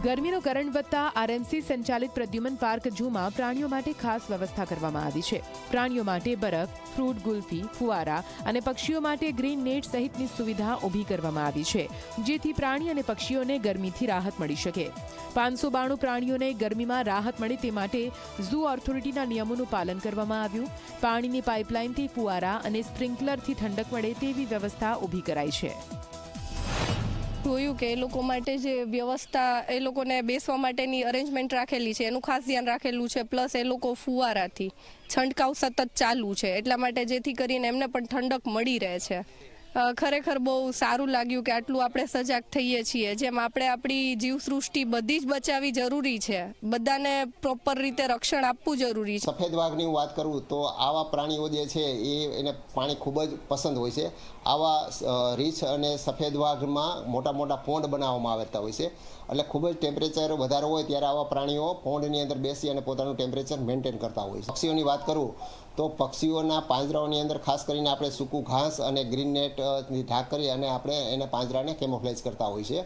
ગરમીનો કરંટ વધતા આરએમસી સંચાલિત પ્રદ્યુમન પાર્ક ઝૂમાં પ્રાણીઓ માટે ખાસ વ્યવસ્થા કરવામાં આવી છે. પ્રાણીઓ માટે બરફ, ફ્રૂટ ગુલ્ફી, ફુવારા અને પક્ષીઓ માટે ગ્રીન નેટ સહિતની સુવિધા ઊભી કરવામાં આવી છે, જેથી પ્રાણી અને પક્ષીઓને ગરમીથી રાહત મળી શકે. 592 પ્રાણીઓને ગરમીમાં રાહત મળે તે માટે ઝૂ ઓથોરિટીના નિયમોનું પાલન કરવામાં આવ્યું. પાણીની પાઇપલાઇનથી ફુવારા અને સ્પ્રિંકલરથી ઠંડક મળે તેવી વ્યવસ્થા ઊભી કરાઈ છે. જોયું કે એ લોકો માટે જે વ્યવસ્થા એ લોકોને બેસવા માટેની અરેન્જમેન્ટ રાખેલી છે એનું ખાસ ધ્યાન રાખેલું છે. પ્લસ એ લોકો ફુવારાથી છંટકાવ સતત ચાલુ છે, એટલા માટે જેથી કરીને એમને પણ ઠંડક મળી રહે છે. ખરેખર બહુ સારું લાગ્યું કે આટલું આપણે સજાગ થઈએ છીએ. જેમ આપણે આપણી જીવસૃષ્ટિ બધી જ બચાવવી જરૂરી છે, બધાને પ્રોપર રીતે રક્ષણ આપવું જરૂરી છે. સફેદ વાઘની વાત કરું તો આવા પ્રાણીઓ જે છે એને પાણી ખૂબ જ પસંદ હોય છે. આવા રીંછ અને સફેદ વાઘમાં મોટા મોટા પોન્ડ બનાવવામાં આવતા હોય છે, એટલે ખૂબ જ ટેમ્પરેચર વધારે હોય ત્યારે આવા પ્રાણીઓ પોન્ડની અંદર બેસી અને પોતાનું ટેમ્પરેચર મેન્ટેન કરતા હોય છે. પક્ષીઓની વાત કરું તો પક્ષીઓના પાંજરાઓની અંદર ખાસ કરીને આપણે સૂકું ઘાસ અને ગ્રીન નેટથી ઢાંક કરી અને આપણે એના પાંજરાને કેમોફ્લેજ કરતા હોય છે.